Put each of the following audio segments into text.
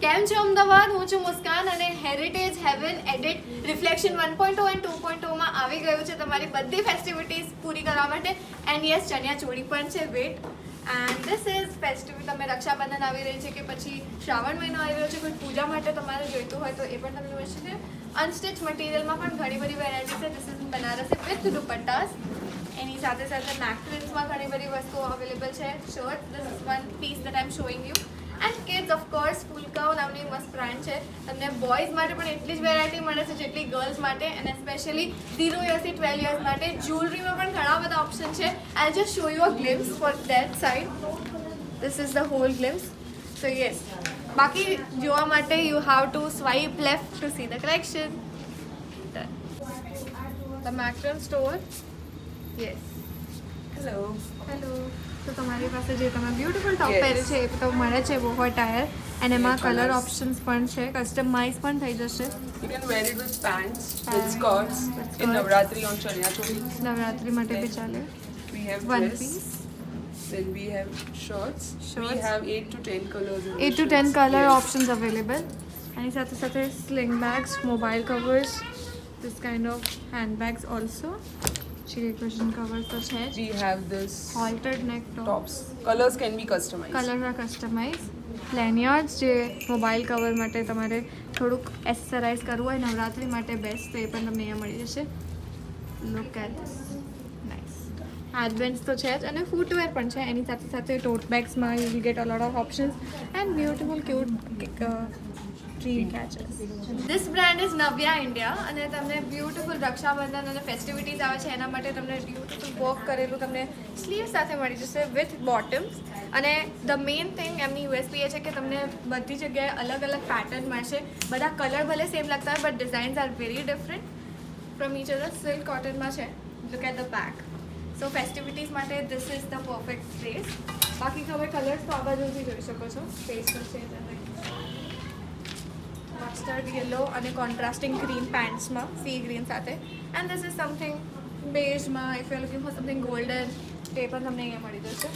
કેમ છો અમદાવાદ? હું છું મુસ્કાન અને હેરિટેજ હેવન એડિટ રિફ્લેક્શન 1.0 અને 2.0 માં આવી ગયું છે તમારી બધી ફેસ્ટિવિટીઝ પૂરી કરવા માટે. એન્ડ યસ, ચણિયા ચોળી પણ છે. Wait, and this is festive. તમે રક્ષાબંધન આવી રહી છે કે પછી શ્રાવણ મહિનો આવી રહ્યો છે, કોઈ પૂજા માટે તમારે જોઈતું હોય તો એ પણ તમને મળશે છે. અનસ્ટિચ મટીરિયલમાં પણ ઘણી બધી વેરાયટી છે. This is Banarasi with dupattas. એની સાથે સાથે મેક્રિલ્સમાં ઘણી બધી વસ્તુઓ અવેલેબલ છે. Shirt, this is one piece that I am showing you. And kids of course ફૂલકાઓ નામની મસ્ત બ્રાન્ડ છે. તમને બોયઝ માટે પણ એટલી જ વેરાયટી મળે છે જેટલી ગર્લ્સ માટે, અને સ્પેશિયલી 0 યર્સથી 12 યર્સ માટે. જ્વેલરીમાં પણ ઘણા બધા ઓપ્શન છે. I just show you a glimpse for that side. This is the whole glimpse. So yes, બાકી જોવા માટે you have to swipe left to see the collection. The macrame store. Yes, hello. તો તમારી પાસે જે તમે beautiful ટોપ પહેર્યું છે એ તો મળે છે બહુ ટાયર, અને એમાં કલર ઓપ્શન્સ પણ છે. કસ્ટમાઇઝ પણ થઈ જશે. You can wear it with pants, with skirts, in Navratri on Chaniya Choli. Navratri માટે બી ચાલે. We have One dress. piece. Then we have shorts. We Shorts. have 8 to 10 colors. in 8 the to 10 shorts. Colour Yes. Options available. એની સાથે સાથે sling bags, mobile covers, this kind of hand bags also. Cushion covers તો છે જ. We have this હોલ્ટેડ નેક tops. Colors can be customized. કલરના customise. લેનિયર્સ જે mobile cover માટે તમારે થોડુંક એસેસરાઇઝ કરવું હોય નવરાત્રી માટે બેસ્ટ, તો એ પણ તમને અહીંયા મળી જશે. Look at this, nice. Headbands તો છે જ, અને ફૂટવેર પણ છે. એની સાથે સાથે ટોટ બેગ્સમાં you will get a lot of options and beautiful cute dream catchers. This brand is Navya India, અને તમને બ્યુટીફુલ રક્ષાબંધન અને ફેસ્ટિવિટીઝ આવે છે એના માટે તમને બ્યુટીફુલ વર્ક કરેલું તમને સ્લીવ સાથે મળી જશે વિથ બોટમ્સ. અને ધ મેઇન થિંગ એમની યુએસપી એ છે કે તમને બધી જગ્યાએ અલગ અલગ પેટર્ન મળશે. બધા કલર ભલે સેમ લાગતા હોય, but designs are very different from each other. Silk કોટનમાં છે. Look at the back. So festivities માટે this is the perfect place. બાકી તમે કલર્સ તો આ બાજુથી જોઈ શકો છો. પેસ્ટલ છે, મસ્ટર્ડ યલો અને કોન્ટ્રાસ્ટિંગ ગ્રીન પેન્ટ્સમાં સી ગ્રીન સાથે. એન્ડ ધીસ ઇઝ સમથિંગ બેઝમાં. If you looking for something golden, તે પણ તમને અહીંયા મળી જશે.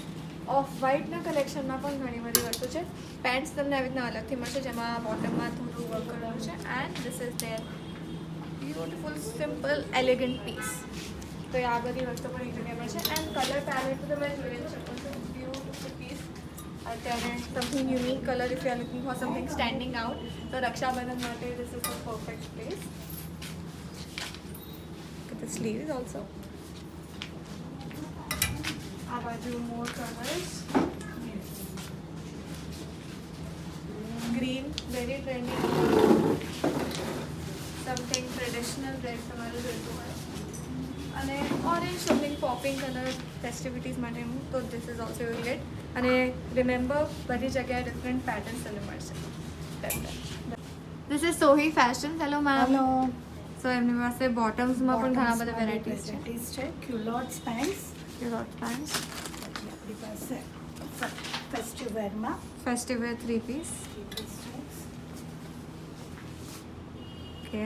ઓફ વ્હાઇટના કલેક્શનમાં પણ ઘણી બધી વસ્તુ છે. પેન્ટ્સ તમને આવી રીતના અલગથી મળશે, જેમાં બોટમમાં થોડું વર્ક કરેલું છે. And this is their beautiful simple elegant piece. તો એ આ બધી વસ્તુ પણ એક જગ્યાએ મળશે. એન્ડ કલર પેલેટ તમે જોઈ શકો છો. Beautiful piece. અત્યારે something unique colour, if you are looking for something standing out, તો રક્ષાબંધન માટે this is the perfect place. The sleeve is also. આ બાજુ more colours. Green, very trending. Something traditional red તમારે જોઈતું હોય, અને orange something popping colour festivities માટેનું, તો this is also you get. અને રિમેમ્બર, બધી જગ્યાએ ડિફરન્ટ પેટર્ન્સ તમને મળશે. This is Sohi fashion. Hello ma'am. Hello. સો એમની પાસે બોટમ્સમાં પણ ઘણા બધા વેરાયટીઝ છે. છે ક્યુલોટ્સ પેન્ટ્સ. ક્યુલોટ પેન્ટ્સ, પછી આપણી પાસે ફેસ્ટિવ વેરમાં festive wear 3 piece. Okay,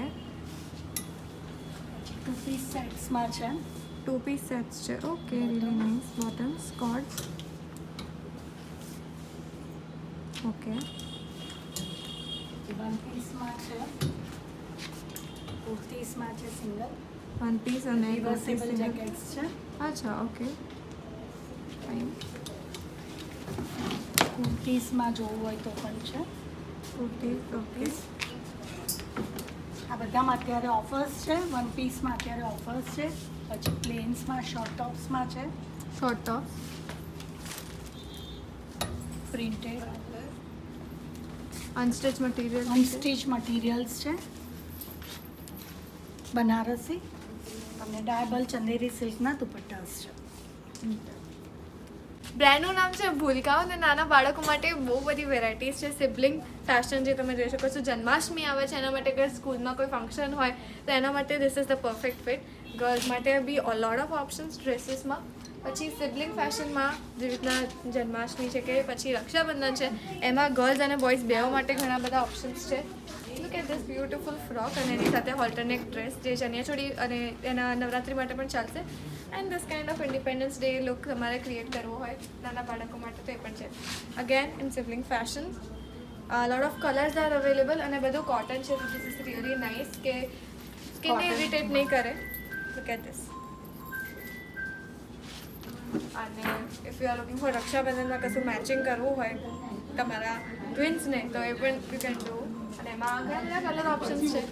2 piece સેટ્સમાં છે. 2 પીસ સેટ્સ છે. Okay, really nice. Bottoms, skirts. Okay, 1 પીસમાં છે. કુર્તીસમાં છે સિંગલ. 1 પીસ અને રિવર્સેબલ જેકેટ્સ છે. અચ્છા, ઓકે, ફાઇન. કુર્તીસમાં જોવું હોય તો પણ છે. કુર્તી, ઓકે. આ બધામાં અત્યારે ઓફર્સ છે. 1 પીસમાં અત્યારે ઓફર્સ છે. પછી પ્લેન્સમાં, શોર્ટ ટોપ્સમાં છે. Short top, printed અનસ્ટિચ material. અનસ્ટિચ materials છે. બનારસી તમને ડાયબલ ચંદેરી સિલ્કના દુપટ્ટાસ છે. બ્રાન્ડનું નામ છે ભૂલકાઓ, અને નાના બાળકો માટે બહુ બધી વેરાયટીઝ છે. સિબલિંગ ફેશન જે તમે જોઈ શકો છો. જન્માષ્ટમી આવે છે, એના માટે અગર સ્કૂલમાં કોઈ ફંક્શન હોય તો એના માટે this is the perfect fit. Girls માટે બી અ લોટ ઓફ ઓપ્શન્સ ડ્રેસીસમાં. પછી સિબલિંગ ફેશનમાં જેવી રીતના જન્માષ્ટમી છે કે પછી રક્ષાબંધન છે, એમાં ગર્લ્સ અને બોયઝ બેઓ માટે ઘણા બધા ઓપ્શન્સ છે. Look at this beautiful frock, અને એની સાથે ઓલ્ટરનેટ ડ્રેસ જે ચણિયાચોળી અને એના નવરાત્રી માટે પણ ચાલશે. And this kind of independence day look તમારે ક્રિએટ કરવો હોય નાના બાળકો માટે તો એ પણ છે. Again in sibling fashion. Lot of colours are available અને બધું કોટન છે વિચ ઇઝ રિયલી નાઇસ કે સ્કિનને ઇરિટેટ નહીં કરે. Look at this. અને if you are looking for રક્ષાબંધનમાં કશું મેચિંગ કરવું હોય તમારા ટ્વિન્સને તો એ પણ યુ કેન ડુ. અને એમાં ઘણા બધા કલર ઓપ્શન્સ છે.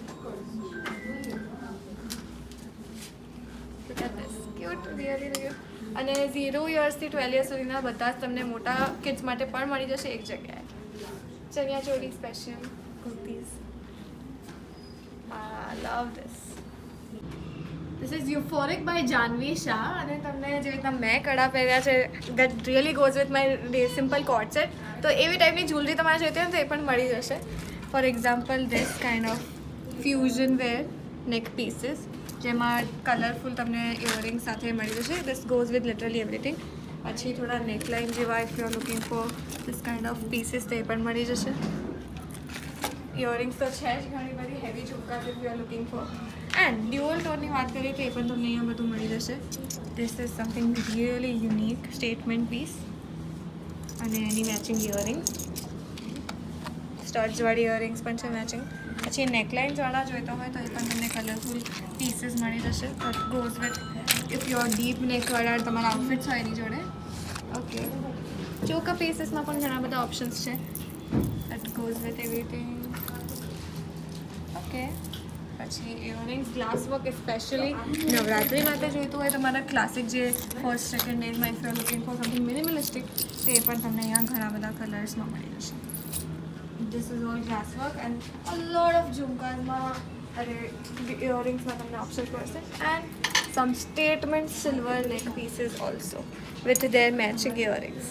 Look at this. Cute, really cute. અને 0 યર્સથી 12 યર્સ સુધીના બધા જ તમને મોટા કિડ્સ માટે પણ મળી જશે એક જગ્યાએ. Chaniya choli special kurtis. I love this. This is euphoric by Janvi Shah અને તમને જે રીતના મેં કડા પહેર્યા છે that really goes with my simple coat set. તો એવી ટાઈપની જ્વેલરી તમારે જોઈતી હોય ને તો એ પણ મળી જશે. For example this kind of fusion wear neck pieces જેમાં કલરફુલ તમને ઇયરિંગ સાથે મળી જશે. This goes with literally everything. પછી થોડા નેકલાઇન જેવા if you are looking for this kind of pieces તે પણ મળી જશે. ઇયરિંગ્સ તો છે જ ઘણી બધી heavy jhumka if you are looking for. And dual ટોનની વાત કરીએ તો એ પણ તમને અહીંયા બધું મળી જશે. This is something really unique statement piece અને એની મેચિંગ ઇયરિંગ્સ. સ્ટડ્સવાળી ઇયરિંગ્સ પણ છે મેચિંગ. પછી નેકલાઇન્સવાળા જોઈતો હોય તો એ પણ તમને કલરફુલ પીસીસ મળી જશે. But goes with if your deep નેકવાળા તમારા આઉટફિટ્સ હોય એની જોડે. ઓકે, ચોકા પીસીસમાં પણ ઘણા બધા ઓપ્શન્સ છે. That goes with everything. Okay, પછી earrings glass work specially Navratri માટે જોઈતું હોય તમારા ક્લાસિક જે ફર્સ્ટ સેકન્ડ ડેઝમાં if you are looking for something minimalistic તો એ પણ તમને અહીંયા ઘણા બધા કલર્સમાં મળી જશે. This is all glass work and a lot of ઝુમકાઝમાં અરે ઇયરિંગ્સમાં તમને ઓપ્શન મળશે. And some statement silver neck pieces also with their matching earrings.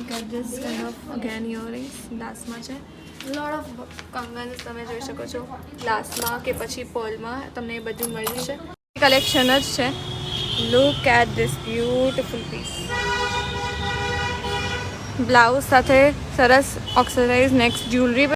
Get this kind of again earrings ગ્લાસમાં છે. લોટ ઓફ કંગન્સ તમે જોઈ શકો છો ગ્લાસમાં કે પછી પર્લમાં તમને એ બધું મળી જશે. કલેક્શન જ છે. Look at this beautiful piece. Blouse સાથે સરસ ઓક્સિડાઇઝ નેક્સ્ટ જ્વેલરી